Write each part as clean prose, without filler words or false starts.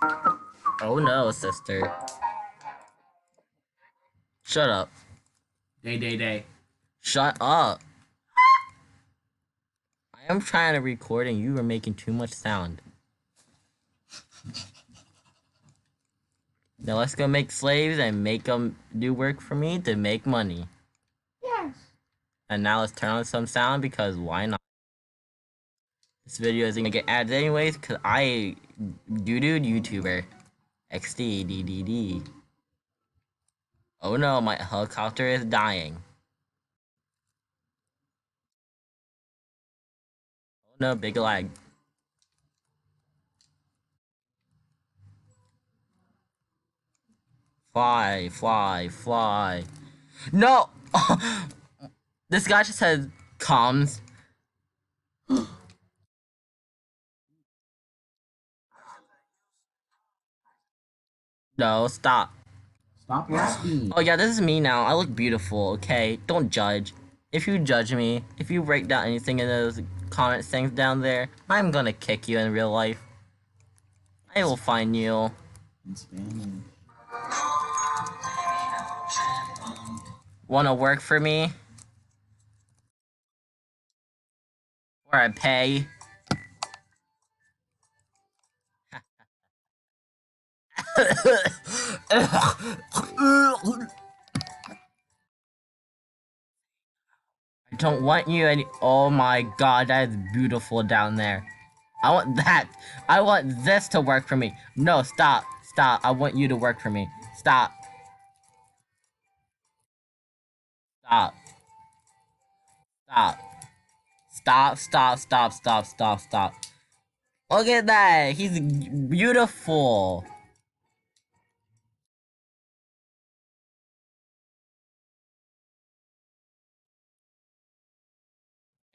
Oh no, sister. Shut up. Day. Shut up. I am trying to record and you are making too much sound. Now let's go make slaves and make them do work for me to make money. Yes. And now let's turn on some sound because why not? This video isn't gonna get ads anyways because I doo-doo YouTuber. XDDDD. Oh no, my helicopter is dying. Oh no, big lag. Fly, fly, fly. No! This guy just said comms. No, stop. Stop resting. Oh yeah, this is me now. I look beautiful, okay? Don't judge. If you judge me, if you write down anything in those comment things down there, I'm gonna kick you in real life. I will find you. In Spanish. Wanna work for me? Or I pay? I don't want you any- Oh my god, that is beautiful down there. I want that. I want this to work for me. No, stop. Stop. I want you to work for me. Stop. Stop. Stop. Stop. Look at that. He's beautiful.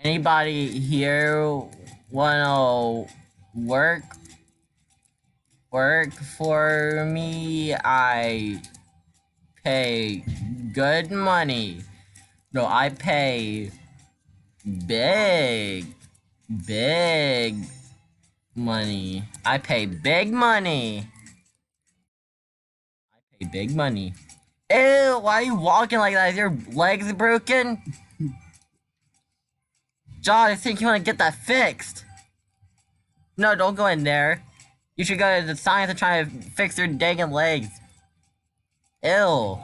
Anybody here wanna work? Work for me? I pay good money. No, I pay big money. I pay big money. I pay big money. Ew, why are you walking like that? Is your legs broken? John, I think you want to get that fixed. No, don't go in there. You should go to the science and try to fix your dang legs. Ew.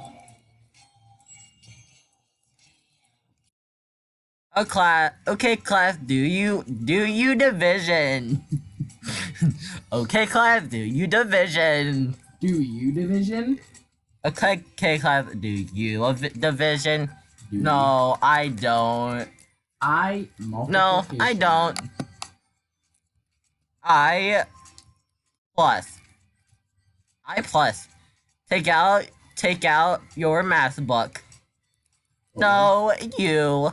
Oh, class. Okay, class. Do you division? Okay, class. Do you division? Do you division? Okay, class. Do you division? Do No, I don't. I No, I don't. I plus. I plus. Take out your math book. No, you.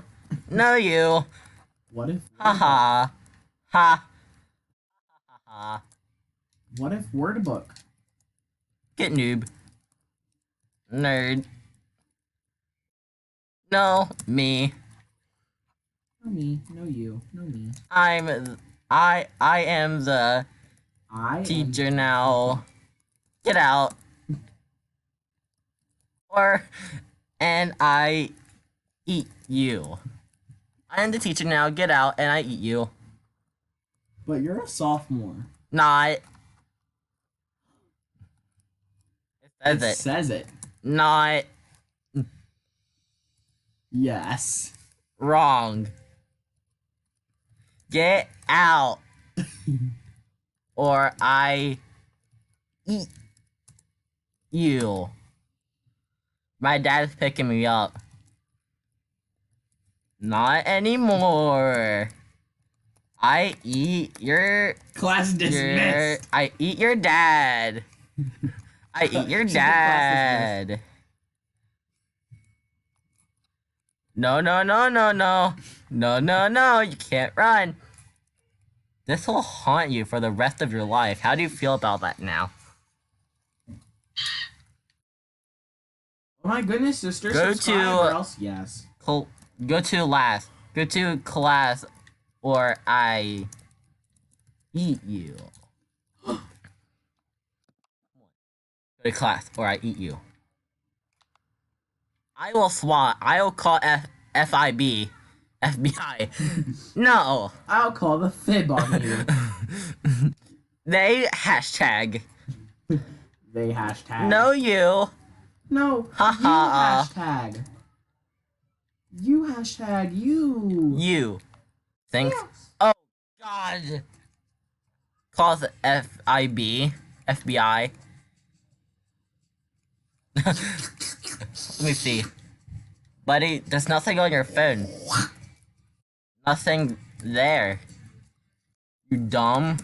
No, you. What if? Ha. What if word book? Get noob. Nerd. No, me. No me. No you. No me. I am the teacher now. Get out. And I eat you. I am the teacher now. Get out and I eat you. But you're a sophomore. Not. It says it. Not. Yes. Wrong. Get out. Or I eat you. My dad's picking me up. Not anymore. I eat your... Class dismissed. I eat your dad. I eat your dad. No. No, you can't run. This will haunt you for the rest of your life. How do you feel about that now? Oh my goodness, sister. Go subscribe to- or else yes. Go to last. Go to class or I eat you. Go to class, or I eat you. I will SWAT. I will call FIB. FBI. No. I'll call the fib on you. They hashtag. They hashtag. No, you. No. Ha You hashtag. You hashtag you. You. Thanks. Yes. Oh, God. Calls FIB. FBI. Let me see. Buddy, there's nothing on your phone. Nothing there. You dumb.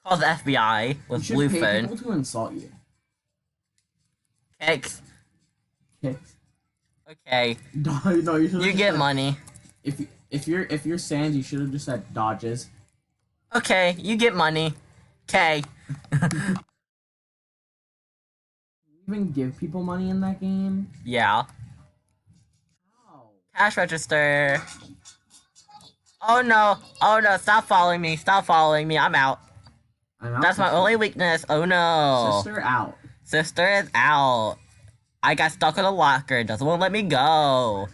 Calls FBI with blue You should pay phone. people to insult you. Kicks. Kicks. Okay. No, You get money. If you're Sans, you should have just said dodges. Okay, you get money. Okay. You even give people money in that game? Yeah. How? Cash register. Oh no. Oh no. Stop following me. Stop following me. I'm out. I'm out. That's my only weakness. Oh no. Sister out. Sister is out. I got stuck in a locker. It doesn't want to let me go.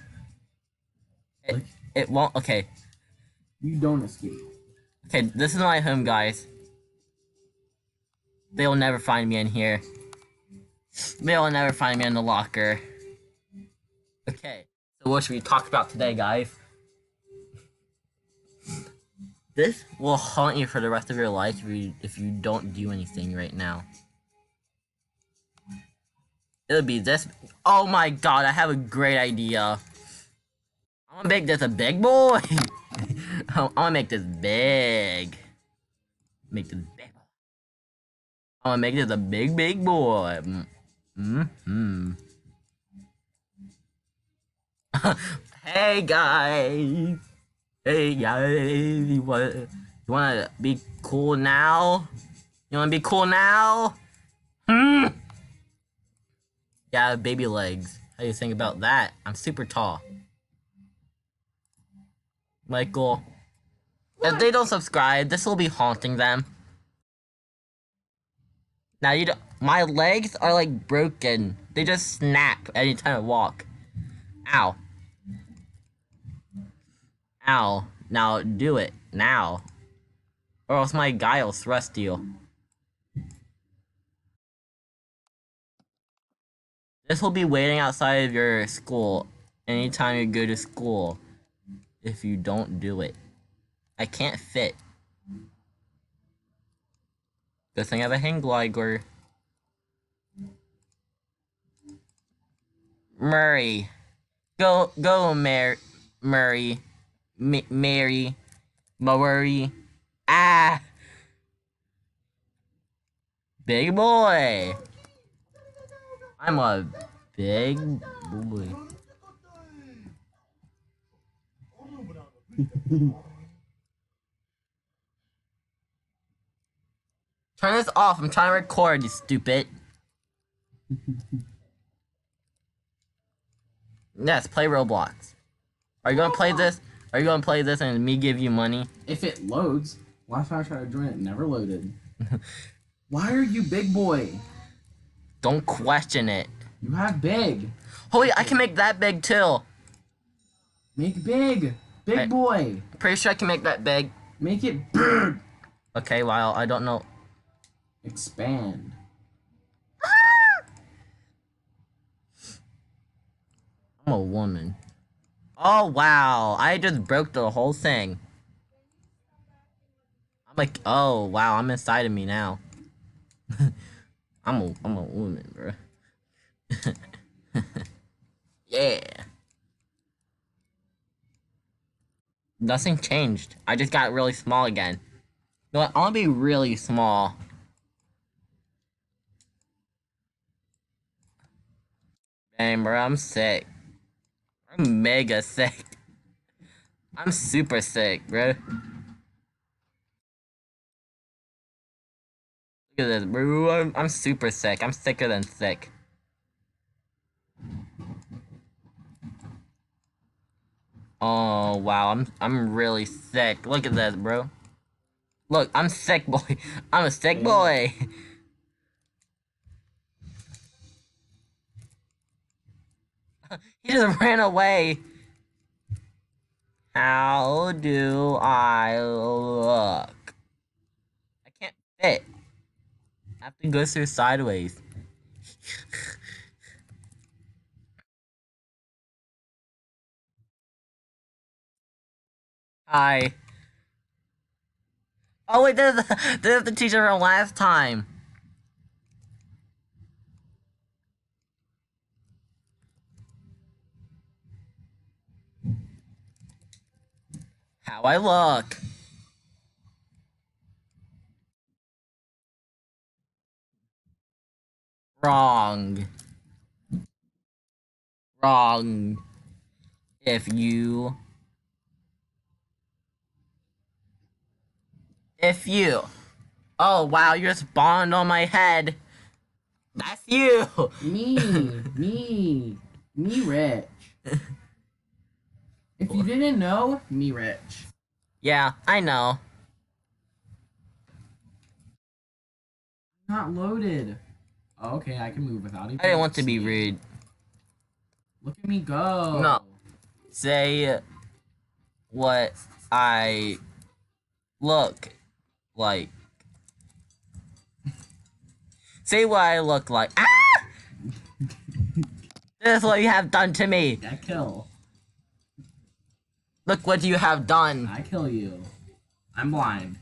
It won't. Okay. You don't escape. Okay, this is my home, guys. They'll never find me in here. They'll never find me in the locker. Okay, so what should we talk about today, guys? This will haunt you for the rest of your life if you don't do anything right now. It'll be this. Oh my god, I have a great idea. I'm gonna make this a big boy. I'm gonna make this big. Make this big. I'm gonna make this a big boy. Hey guys. Hey guys. You wanna be cool now? You wanna be cool now? Yeah, baby legs. How do you think about that? I'm super tall. Michael. If they don't subscribe, this will be haunting them. Now you don't. My legs are like broken. They just snap anytime I walk. Ow. Ow. Now do it. Now. Or else my guy will thrust you. This will be waiting outside of your school anytime you go to school. If you don't do it. I can't fit. Good thing I have a hang glider. Murray. Go, Murray. Mary. Murray. Ah! Big boy! I'm a big boy. Turn this off. I'm trying to record, you stupid. Yes, play Roblox. Are you gonna play this? Are you gonna play this and me give you money? If it loads. Last time I tried to join it never loaded. Why are you big boy? Don't question it. You have big. Holy, I can make that big too. Make big. Big boy. Pretty sure I can make that big. Make it big. Okay, well, I don't know. Expand. I'm a woman. Oh, wow. I just broke the whole thing. I'm like, oh, wow. I'm inside of me now. I'm a woman, bro. Yeah. Nothing changed. I just got really small again. You know what? I want to be really small. Dang, bro, I'm sick. I'm mega sick. I'm super sick, bro. Look at this, bro. I'm super sick. I'm sicker than sick. Oh wow, I'm really sick. Look at this, bro. Look, I'm sick boy. I'm a sick boy. He just ran away. How do I look? I can't fit. I have to go through sideways. Hi. Oh wait, there's the teacher from last time. How I look. Wrong. Wrong. If you... Oh wow, you're spawned on my head. That's you. Me, rich. If you didn't know, me rich. Yeah, I know. Not loaded. Oh, okay, I can move without even. I didn't want to be rude. Look at me go. No. Say what I look like. Say what I look like. Ah! This is what you have done to me. I kill. Look what you have done. I kill you. I'm blind.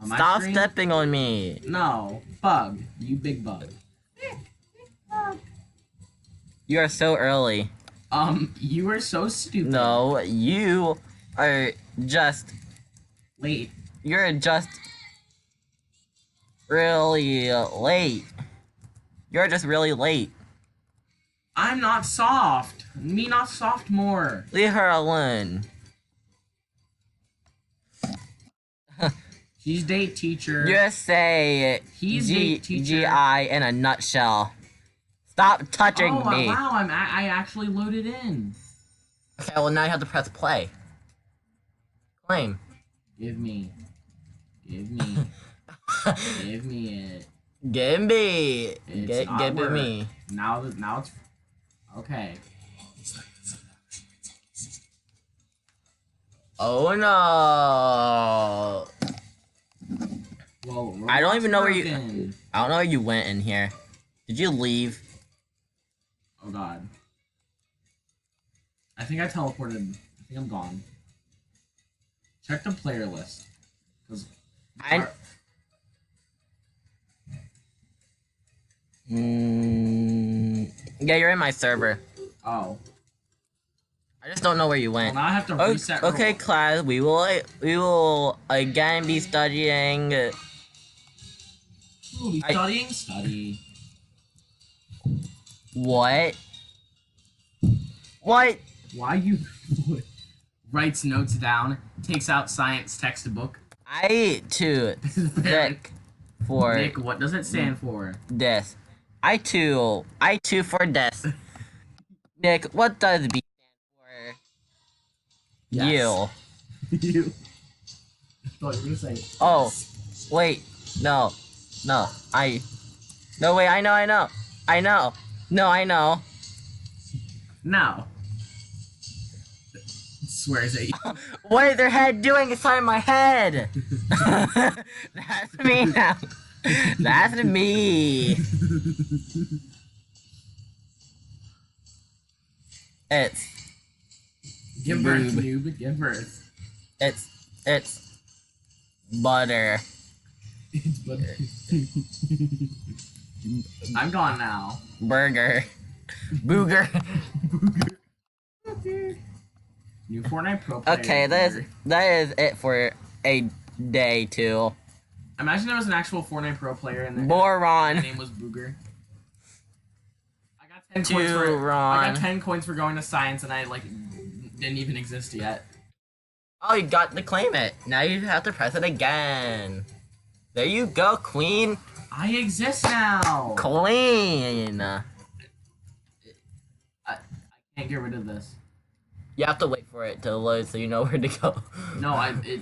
On my Stop screen? stepping on me. No. Bug. You big bug. You are so early. You are so stupid. No, you are just... Late. You're just... really late. You're just really late. I'm not soft. Me not soft more. Leave her alone. She's date teacher. Just say He's date teacher. G-I in a nutshell. Stop touching me. Wow, I actually loaded in. Okay, well now you have to press play. Claim. Give me. Give me it. Give me. It's not Give it work. me. Now it's okay. Oh no. Well, I don't even know where you... broken. I don't know where you went in here. Did you leave? Oh god. I think I teleported. I think I'm gone. Check the player list. Cause yeah, you're in my server. Oh. I just don't know where you Well, went. now I have to reset. Okay, class. We will again be studying. We'll be studying. Study. What? What? Why you writes notes down, takes out science textbook. I too thick for Nick, what does it stand for? this. I too for this. Nick, what does B stand for? Yes. You. You. I thought you were gonna say. Oh, wait, no, no, no, wait, I know, no, I know. No. Swears at you. What is their head doing inside my head? That's me now. That's me. It's Give birth, Noob. noob. Give birth. It's butter. It's butter. I'm gone now. Burger. Booger. New Fortnite Pro player. Okay, that is it for a day two. Imagine there was an actual Fortnite Pro player in there. Boron. His name was Booger. I got 10 coins for Ron. I got 10 coins for going to science, and I didn't even exist yet. Oh, you got to claim it. Now you have to press it again. There you go, Queen. I exist now. Queen. I can't get rid of this. You have to wait for it to load so you know where to go. No, it